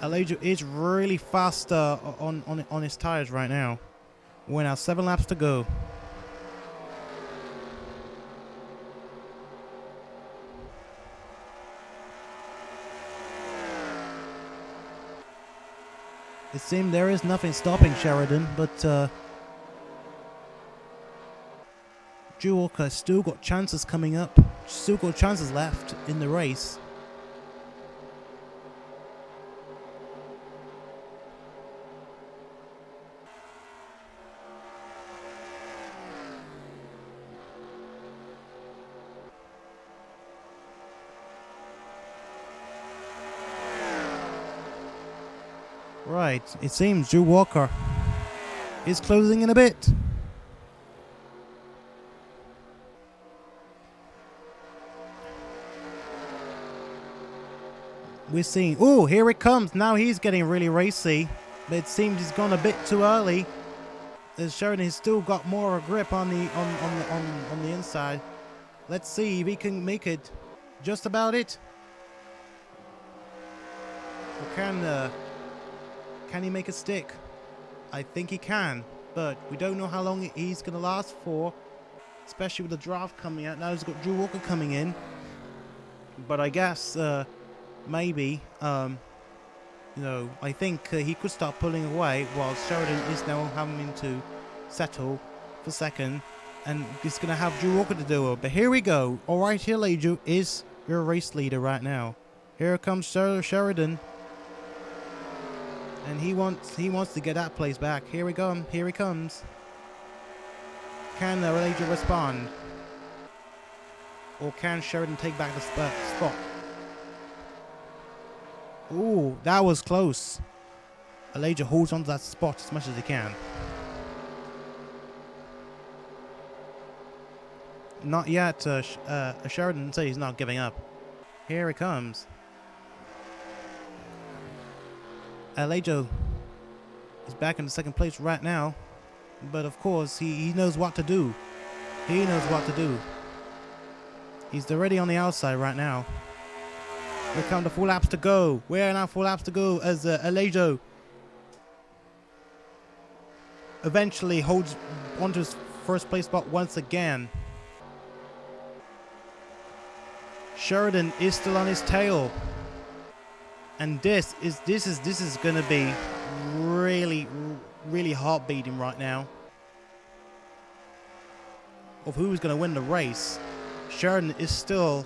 Elijah is really fast on his tires right now. We're now 7 laps to go. It seems there is nothing stopping Sheridan, but Drew Walker still got chances coming up. Still got chances left in the race. Right, it seems Drew Walker is closing in a bit. We're seeing, oh, here it comes. Now he's getting really racy, but it seems he's gone a bit too early. As Sheridan has still got more grip on the inside. Let's see if he can make it. Just about it. Or can he make it stick? I think he can, but we don't know how long he's going to last for, especially with the draft coming out. Now he's got Drew Walker coming in, but I guess maybe, you know, I think he could start pulling away while Sheridan is now having to settle for second, and he's going to have Drew Walker to do it. But here we go. All right, here, Leju is your race leader right now. Here comes Sheridan. And he wants to get that place back. Here we go. Here he comes. Can Elijah respond? Or can Sheridan take back the spot? Ooh, that was close. Elijah holds on to that spot as much as he can. Not yet. Sheridan says he's not giving up. Here it comes. Elijah is back in the second place right now, but of course he knows what to do. He knows what to do. He's already on the outside right now. Here come the 4 laps to go. We're now 4 laps to go as Elijah eventually holds onto his first place spot once again. Sheridan is still on his tail. And this is gonna be really heart-beating right now of who's gonna win the race. Sheridan is still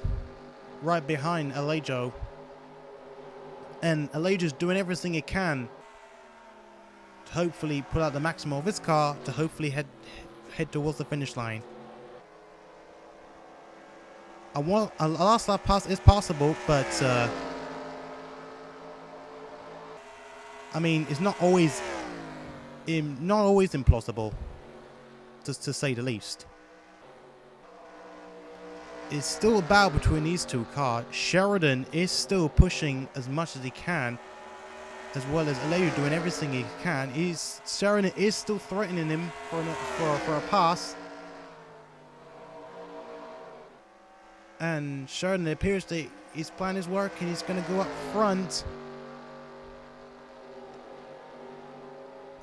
right behind Elijah, and Elijah's doing everything he can to hopefully put out the maximum of his car to hopefully head towards the finish line. A last lap pass is possible, but I mean, it's not always implausible, just to say the least. It's still a battle between these two cars. Sheridan is still pushing as much as he can, as well as Elijah doing everything he can. Sheridan is still threatening him for a pass, and Sheridan, it appears that his plan is working. He's going to go up front.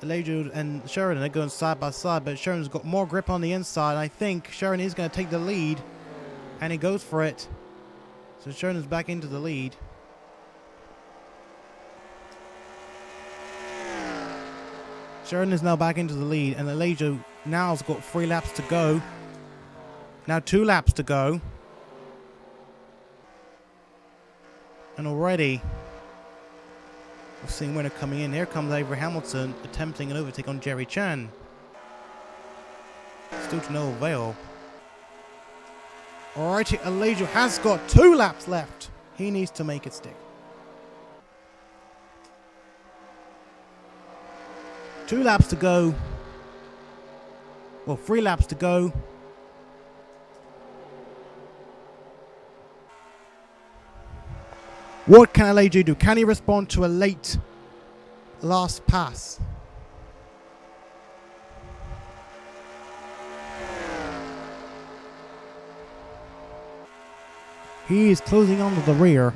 Elijah and Sheridan are going side by side, but Sheridan's got more grip on the inside. I think Sheridan is going to take the lead, and he goes for it. So Sheridan's back into the lead. Sheridan is now back into the lead, and Elijah now has got 3 laps to go. Now 2 laps to go. And already we're seeing winner coming in. Here comes Avery Hamilton attempting an overtake on Jerry Chan. Still to no avail. Alrighty, Elijah has got 2 laps left. He needs to make it stick. 2 laps to go. Well, 3 laps to go. What can Elijah do? Can he respond to a late last pass? He is closing on to the rear.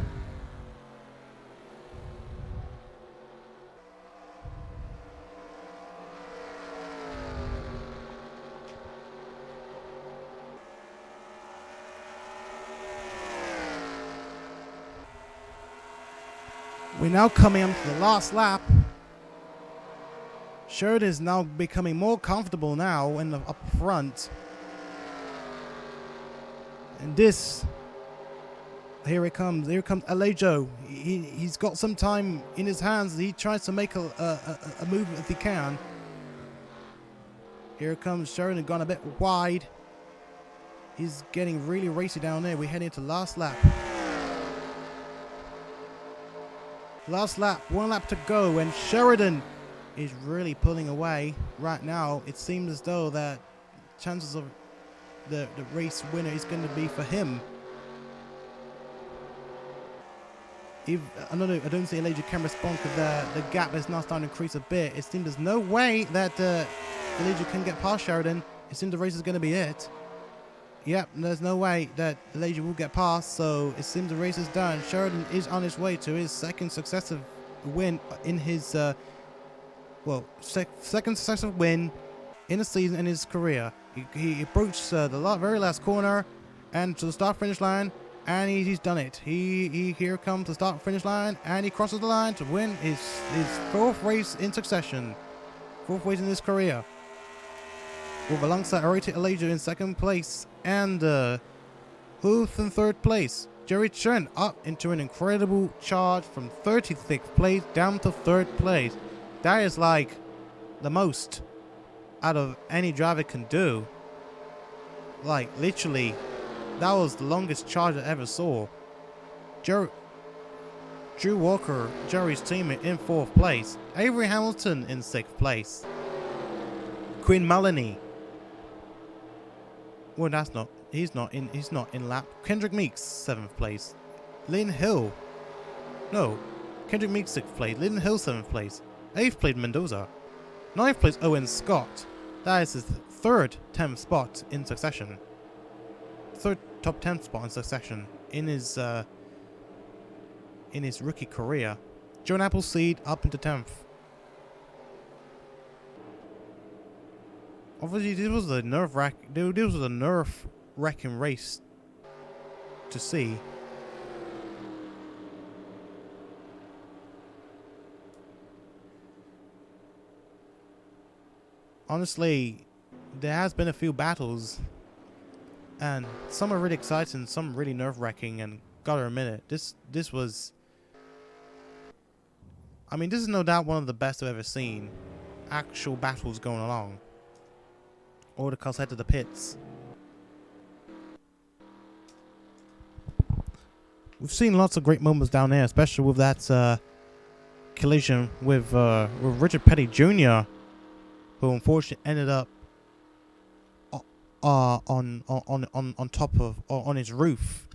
We're now coming up to the last lap. Sheridan is now becoming more comfortable now in the up front. And this, here it comes Elijah. He's got some time in his hands. He tries to make a move if he can. Here comes Sheridan, gone a bit wide. He's getting really racy down there. We're heading into last lap. Last lap, 1 lap to go, and Sheridan is really pulling away right now. It seems as though that chances of the race winner is going to be for him. I don't see Elijah can respond because the gap is now starting to increase a bit. It seems there's no way that Elijah can get past Sheridan. It seems the race is going to be it. Yep, there's no way that Elijah will get past, so it seems the race is done. Sheridan is on his way to his second successive win in his, second successive win in the season in his career. He approached the very last corner and to the start-finish line, and he's done it. Here comes the start-finish line, and he crosses the line to win his 4th race in succession. 4th race in his career. With alongside Elijah in 2nd place, and who's in 3rd place? Jerry Chen up into an incredible charge from 36th place down to 3rd place. That is like the most out of any driver can do. Like literally, that was the longest charge I ever saw. Drew Walker, Jerry's teammate, in 4th place. Avery Hamilton in 6th place. Quinn Mullany. Well, that's not. He's not in lap. Kendrick Meeks, 7th place. Lynn Hill. No. Kendrick Meeks, 6th place. Lynn Hill, 7th place. 8th place, Mendoza. 9th place, Owen Scott. That is his 3rd 10th spot in succession. 3rd top 10th spot in succession in his rookie career. John Appleseed up into 10th. Obviously, this was a nerve-wracking race to see. Honestly, there has been a few battles, and some are really exciting, some really nerve-wracking, and gotta admit it, this was... I mean, this is no doubt one of the best I've ever seen. Actual battles going along. Or the cars head to the pits. We've seen lots of great moments down there, especially with that collision with Richard Petty Jr., who unfortunately ended up on top of on his roof,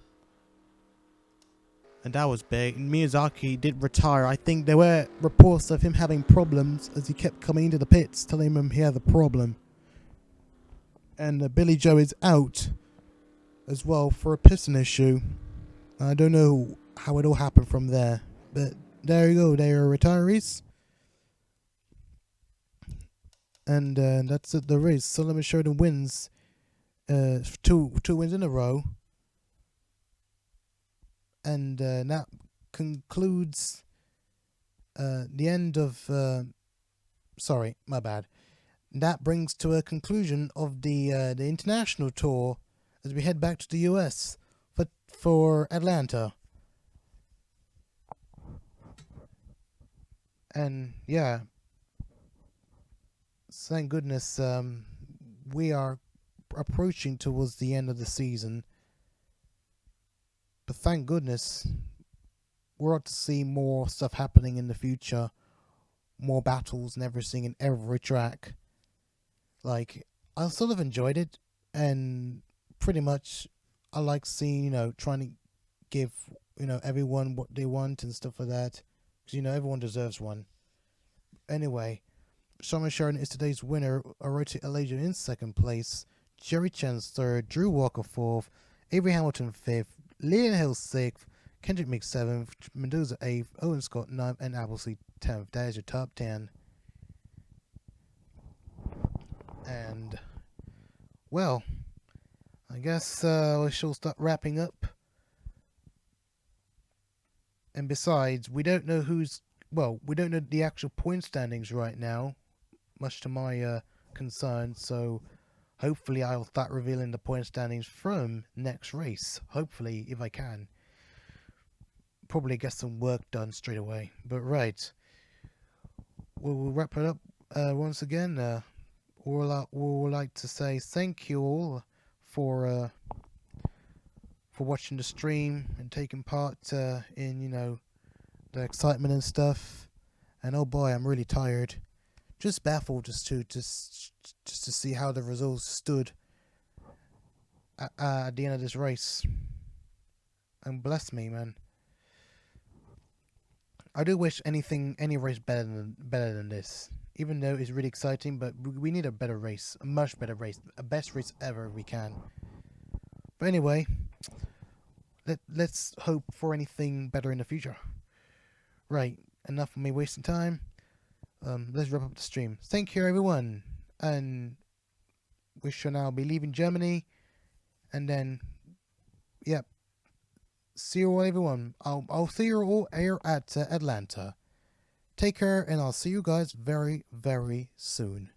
and that was big. Miyazaki did retire. I think there were reports of him having problems as he kept coming into the pits, telling him he had a problem. And Billy Joe is out as well for a piston issue. I don't know how it all happened from there, but there you go. They are retirees, and that's the race. Solomon Sheridan wins, two wins in a row. And that concludes the end of. Sorry, my bad. That brings to a conclusion of the international tour as we head back to the US for Atlanta. And yeah, thank goodness we are approaching towards the end of the season. But thank goodness we're about to see more stuff happening in the future, more battles and everything in every track. Like, I sort of enjoyed it, and pretty much I like seeing, trying to give, everyone what they want and stuff like that. Because, everyone deserves one. Anyway, Summer Sharon is today's winner. Orochi Elijah in second place. Jerry Chen's third. Drew Walker fourth. Avery Hamilton fifth. Leon Hill sixth. Kendrick Meeks seventh. Mendoza eighth. Owen Scott ninth. And Appleseed 10th. That is your top 10. And, well, I guess we shall start wrapping up. And besides, we don't know we don't know the actual point standings right now, much to my concern, so hopefully I'll start revealing the point standings from next race, hopefully, if I can. Probably get some work done straight away, but right. We'll wrap it up once again. We'd like to say thank you all for watching the stream and taking part in the excitement and stuff. And oh boy, I'm really tired. Just baffled just to see how the results stood at the end of this race. And bless me, man. I do wish any race better than this. Even though it's really exciting, but we need a better race, a much better race, a best race ever if we can. But anyway, let's hope for anything better in the future. Right, enough of me wasting time. Let's wrap up the stream. Thank you, everyone, and we shall now be leaving Germany, and then, yep. See you all, everyone. I'll see you all here at Atlanta. Take care, and I'll see you guys very, very soon.